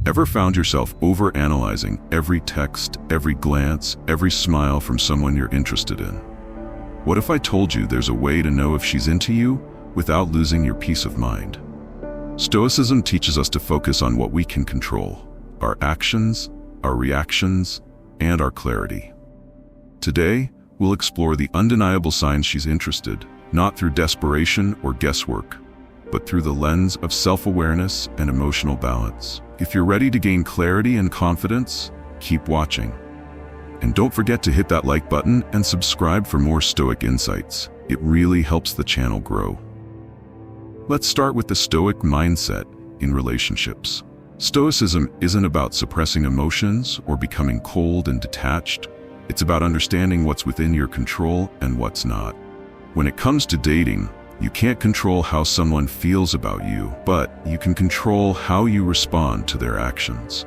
Ever found yourself overanalyzing every text, every glance, every smile from someone you're interested in? What if I told you there's a way to know if she's into you without losing your peace of mind? Stoicism teaches us to focus on what we can control: our actions, our reactions, and our clarity. Today, we'll explore the undeniable signs she's interested, not through desperation or guesswork, but through the lens of self-awareness and emotional balance. If you're ready to gain clarity and confidence, keep watching. And don't forget to hit that like button and subscribe for more Stoic insights. It really helps the channel grow. Let's start with the Stoic mindset in relationships. Stoicism isn't about suppressing emotions or becoming cold and detached. It's about understanding what's within your control and what's not. When it comes to dating, you can't control how someone feels about you, but you can control how you respond to their actions.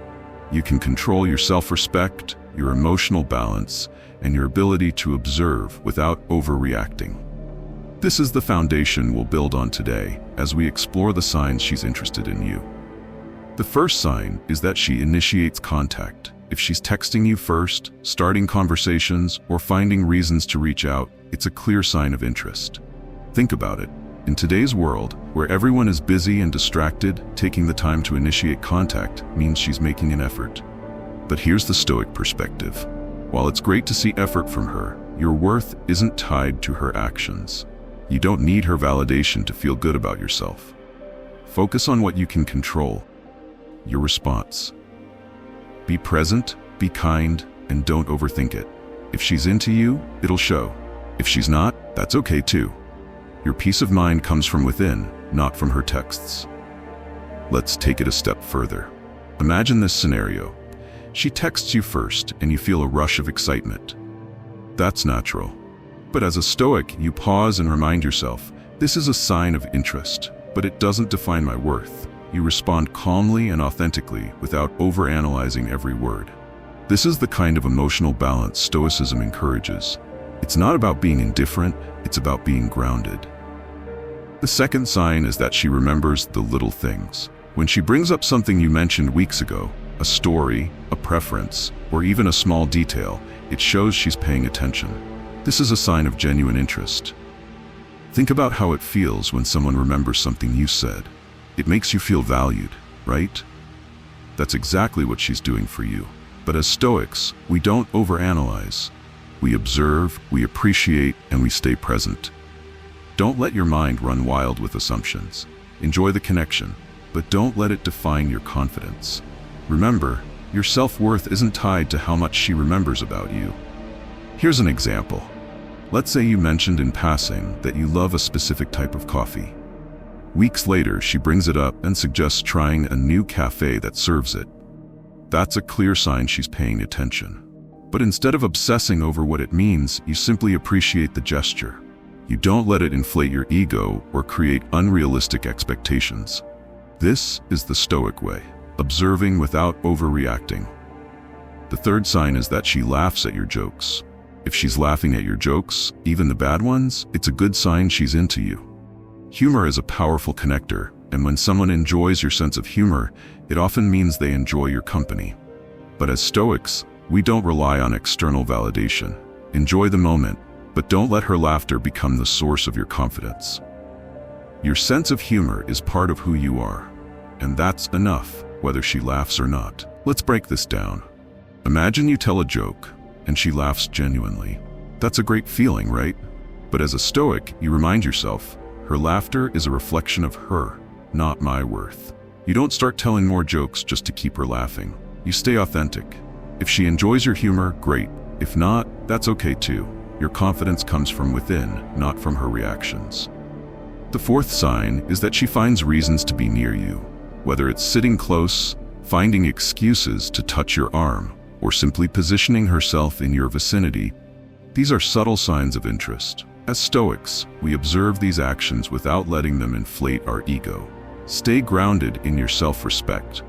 You can control your self-respect, your emotional balance, and your ability to observe without overreacting. This is the foundation we'll build on today as we explore the signs she's interested in you. The first sign is that she initiates contact. If she's texting you first, starting conversations, or finding reasons to reach out, it's a clear sign of interest. Think about it. In today's world, where everyone is busy and distracted, taking the time to initiate contact means she's making an effort. But here's the Stoic perspective. While it's great to see effort from her, your worth isn't tied to her actions. You don't need her validation to feel good about yourself. Focus on what you can control: your response. Be present, be kind, and don't overthink it. If she's into you, it'll show. If she's not, that's okay too. Your peace of mind comes from within, not from her texts. Let's take it a step further. Imagine this scenario. She texts you first and you feel a rush of excitement. That's natural. But as a Stoic, you pause and remind yourself, this is a sign of interest, but it doesn't define my worth. You respond calmly and authentically without overanalyzing every word. This is the kind of emotional balance Stoicism encourages. It's not about being indifferent, it's about being grounded. The second sign is that she remembers the little things. When she brings up something you mentioned weeks ago, a story, a preference, or even a small detail, it shows she's paying attention. This is a sign of genuine interest. Think about how it feels when someone remembers something you said. It makes you feel valued, right? That's exactly what she's doing for you. But as Stoics, we don't overanalyze. We observe, we appreciate, and we stay present. Don't let your mind run wild with assumptions. Enjoy the connection, but don't let it define your confidence. Remember, your self-worth isn't tied to how much she remembers about you. Here's an example. Let's say you mentioned in passing that you love a specific type of coffee. Weeks later, she brings it up and suggests trying a new cafe that serves it. That's a clear sign she's paying attention. But instead of obsessing over what it means, you simply appreciate the gesture. You don't let it inflate your ego or create unrealistic expectations. This is the Stoic way, observing without overreacting. The third sign is that she laughs at your jokes. If she's laughing at your jokes, even the bad ones, it's a good sign she's into you. Humor is a powerful connector, and when someone enjoys your sense of humor, it often means they enjoy your company. But as Stoics, we don't rely on external validation. Enjoy the moment, but don't let her laughter become the source of your confidence. Your sense of humor is part of who you are, and that's enough, whether she laughs or not. Let's break this down. Imagine you tell a joke, and she laughs genuinely. That's a great feeling, right? But as a Stoic, you remind yourself, her laughter is a reflection of her, not my worth. You don't start telling more jokes just to keep her laughing. You stay authentic. If she enjoys your humor, great. If not, that's okay too. Your confidence comes from within, not from her reactions. The fourth sign is that she finds reasons to be near you. Whether it's sitting close, finding excuses to touch your arm, or simply positioning herself in your vicinity, these are subtle signs of interest. As Stoics, we observe these actions without letting them inflate our ego. Stay grounded in your self-respect.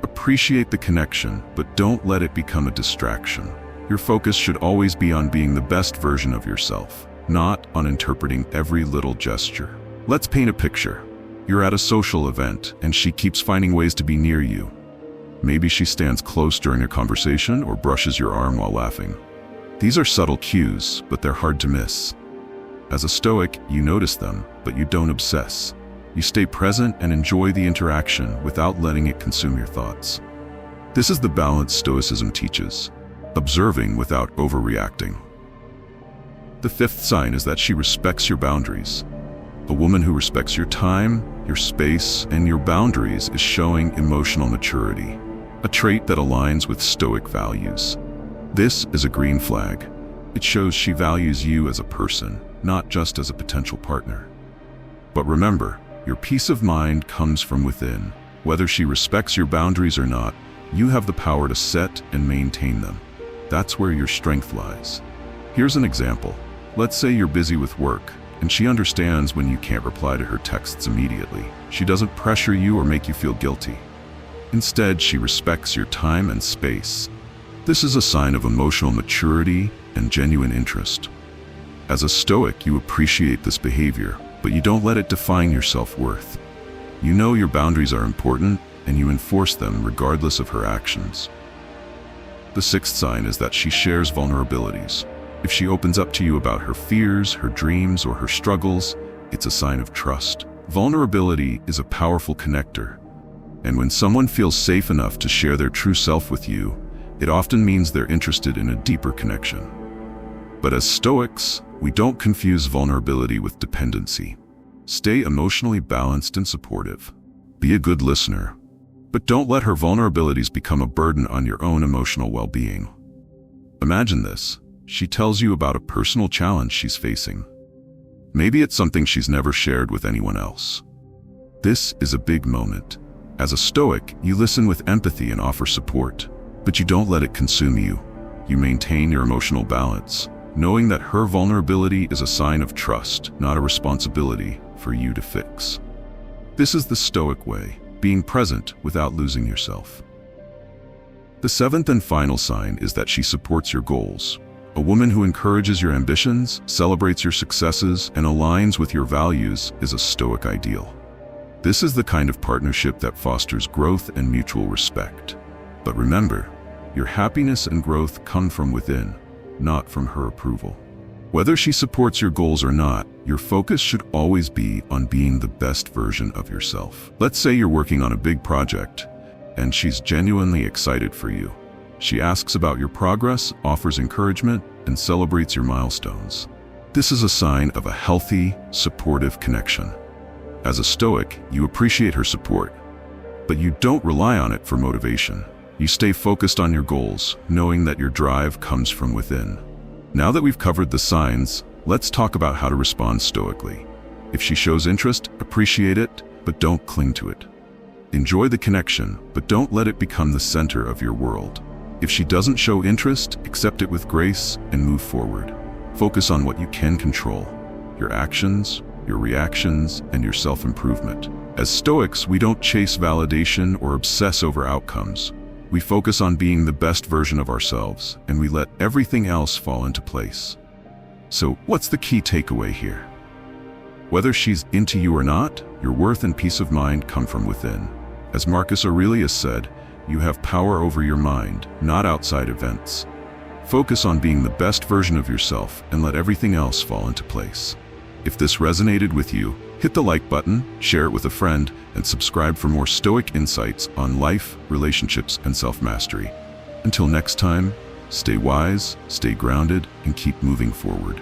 Appreciate the connection, but don't let it become a distraction. Your focus should always be on being the best version of yourself, not on interpreting every little gesture. Let's paint a picture. You're at a social event, and she keeps finding ways to be near you. Maybe she stands close during a conversation or brushes your arm while laughing. These are subtle cues, but they're hard to miss. As a Stoic, you notice them, but you don't obsess. You stay present and enjoy the interaction without letting it consume your thoughts. This is the balance Stoicism teaches, observing without overreacting. The fifth sign is that she respects your boundaries. A woman who respects your time, your space, and your boundaries is showing emotional maturity, a trait that aligns with Stoic values. This is a green flag. It shows she values you as a person, not just as a potential partner. But remember, your peace of mind comes from within. Whether she respects your boundaries or not, you have the power to set and maintain them. That's where your strength lies. Here's an example. Let's say you're busy with work, and she understands when you can't reply to her texts immediately. She doesn't pressure you or make you feel guilty. Instead, she respects your time and space. This is a sign of emotional maturity and genuine interest. As a Stoic, you appreciate this behavior, but you don't let it define your self-worth. You know your boundaries are important, and you enforce them regardless of her actions. The sixth sign is that she shares vulnerabilities. If she opens up to you about her fears, her dreams, or her struggles, it's a sign of trust. Vulnerability is a powerful connector, and when someone feels safe enough to share their true self with you, it often means they're interested in a deeper connection. But as Stoics, we don't confuse vulnerability with dependency. Stay emotionally balanced and supportive. Be a good listener, but don't let her vulnerabilities become a burden on your own emotional well-being. Imagine this. She tells you about a personal challenge she's facing. Maybe it's something she's never shared with anyone else. This is a big moment. As a Stoic, you listen with empathy and offer support, but you don't let it consume you. You maintain your emotional balance, knowing that her vulnerability is a sign of trust, not a responsibility for you to fix. This is the Stoic way, being present without losing yourself. The seventh and final sign is that she supports your goals. A woman who encourages your ambitions, celebrates your successes, and aligns with your values is a Stoic ideal. This is the kind of partnership that fosters growth and mutual respect. But remember, your happiness and growth come from within, not from her approval. Whether she supports your goals or not, your focus should always be on being the best version of yourself. Let's say you're working on a big project, and she's genuinely excited for you. She asks about your progress, offers encouragement, and celebrates your milestones. This is a sign of a healthy, supportive connection. As a Stoic, you appreciate her support, but you don't rely on it for motivation. You stay focused on your goals, knowing that your drive comes from within. Now that we've covered the signs, let's talk about how to respond stoically. If she shows interest, appreciate it, but don't cling to it. Enjoy the connection, but don't let it become the center of your world. If she doesn't show interest, accept it with grace and move forward. Focus on what you can control: your actions, your reactions, and your self-improvement. As Stoics, we don't chase validation or obsess over outcomes. We focus on being the best version of ourselves, and we let everything else fall into place. So, what's the key takeaway here? Whether she's into you or not, your worth and peace of mind come from within. As Marcus Aurelius said, you have power over your mind, not outside events. Focus on being the best version of yourself and let everything else fall into place. If this resonated with you, hit the like button, share it with a friend, and subscribe for more Stoic insights on life, relationships, and self-mastery. Until next time, stay wise, stay grounded, and keep moving forward.